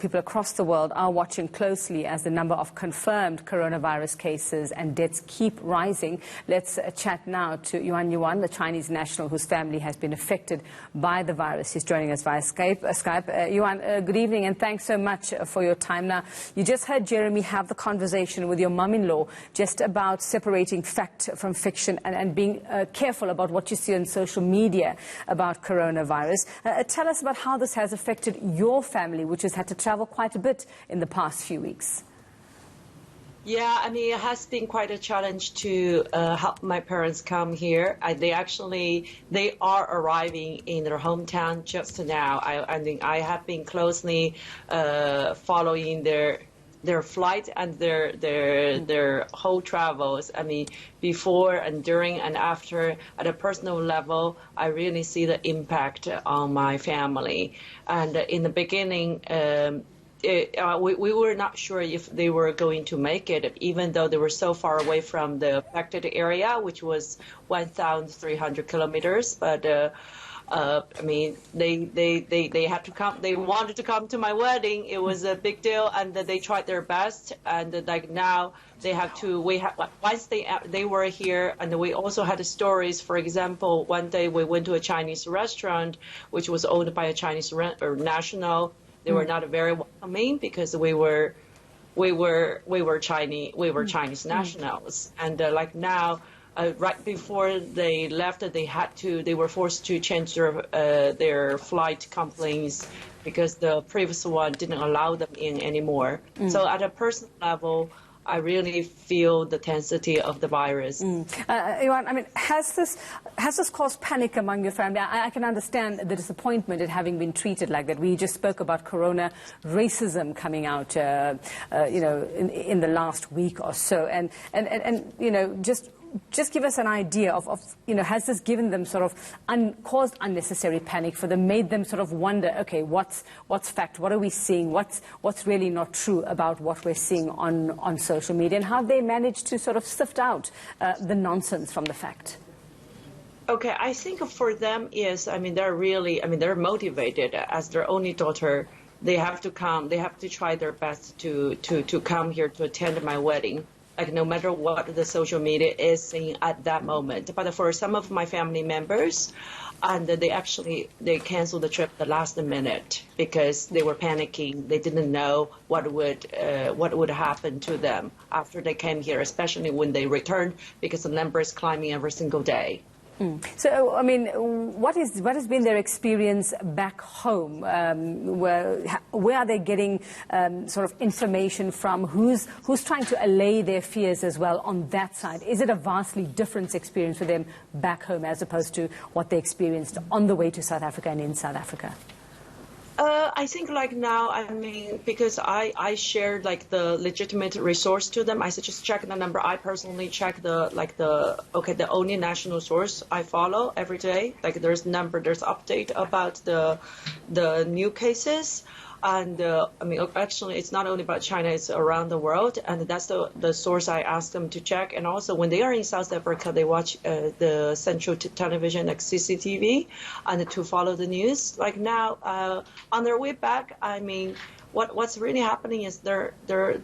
People across the world are watching closely as the number of confirmed coronavirus cases and deaths keep rising. Let's chat now to Yuan, the Chinese national whose family has been affected by the virus. He's joining us via Skype. Yuan, good evening and thanks so much for your time. Now, you just heard Jeremy have the conversation with your mum-in-law just about separating fact from fiction and being careful about what you see on social media about coronavirus. Tell us about how this has affected your family, which has had to travel quite a bit in the past few weeks. Yeah, I mean, it has been quite a challenge to help my parents come here. They are arriving in their hometown just now. I have been closely following their flight and their whole travels. I mean, before and during and after, at a personal level, I really see the impact on my family. And in the beginning, we were not sure if they were going to make it, even though they were so far away from the affected area, which was 1,300 kilometers. But I mean, they had to come. They wanted to come to my wedding. It was a big deal, and they tried their best. And like now, they have to. Once they were here, and we also had stories. For example, one day we went to a Chinese restaurant, which was owned by a Chinese national. They were not very welcoming because we were Chinese nationals, and like now. Right before they left, they were forced to change their flight complaints because the previous one didn't allow them in anymore. So at a personal level, I really feel the intensity of the virus. Yuan, I mean, has this caused panic among your family? I can understand the disappointment at having been treated like that. We just spoke about corona racism coming out, you know, in the last week or so, and you know, just give us an idea of you know, has this given them sort of caused unnecessary panic for them, made them sort of wonder, okay, what's fact, what are we seeing, what's really not true about what we're seeing on social media, and how they managed to sort of sift out the nonsense from the fact? Okay, I think for them is, I mean, they're motivated. As their only daughter, they have to come, they have to try their best to come here to attend my wedding. Like no matter what the social media is saying at that moment. But for some of my family members, and they canceled the trip the last minute because they were panicking. They didn't know what would happen to them after they came here, especially when they returned, because the number is climbing every single day. So, I mean, what has been their experience back home? Where are they getting sort of information from? Who's trying to allay their fears as well on that side? Is it a vastly different experience for them back home as opposed to what they experienced on the way to South Africa and in South Africa? I think like now, I mean, because I shared like the legitimate resource to them. I said just check the number. I personally check the only national source I follow every day. Like there's update about the new cases. And I mean, actually, it's not only about China, it's around the world. And that's the source I ask them to check. And also, when they are in South Africa, they watch the central television, like CCTV, and to follow the news. Like now, on their way back, I mean, what's really happening is there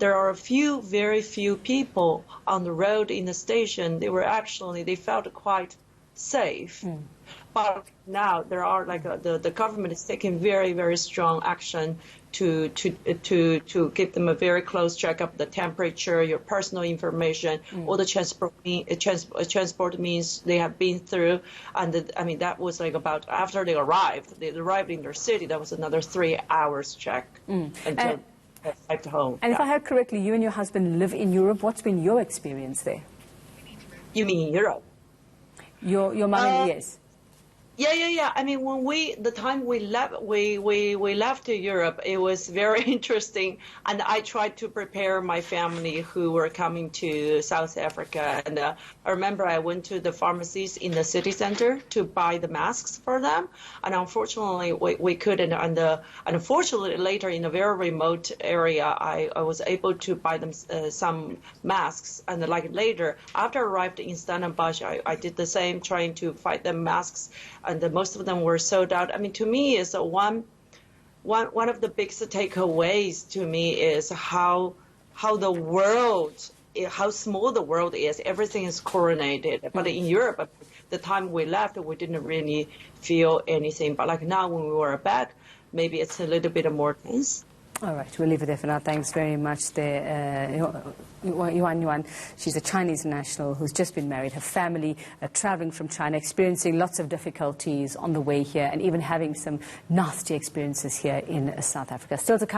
are very few people on the road in the station. They felt quite safe. But now there are like the government is taking very, very strong action to give them a very close checkup, the temperature, your personal information, all the transport means they have been through. And I mean, that was like about after they arrived in their city, that was another 3 hours check until they arrived home. And if I heard correctly, you and your husband live in Europe. What's been your experience there? You mean Europe? Your mum, yes. Yeah. I mean, the time we left to Europe, it was very interesting. And I tried to prepare my family who were coming to South Africa. And I remember I went to the pharmacies in the city center to buy the masks for them. And unfortunately, we couldn't. And unfortunately, later in a very remote area, I was able to buy them some masks. And like later, after I arrived in Stellenbosch, I did the same, trying to find them masks. And most of them were sold out. I mean, to me, it's one one of the biggest takeaways to me is how the world, how small the world is. Everything is coordinated. But in Europe, the time we left, we didn't really feel anything. But like now, when we were back, maybe it's a little bit more tense. All right, we'll leave it there for now. Thanks very much there, Yuan. She's a Chinese national who's just been married. Her family traveling from China, experiencing lots of difficulties on the way here, and even having some nasty experiences here in South Africa. Still to come.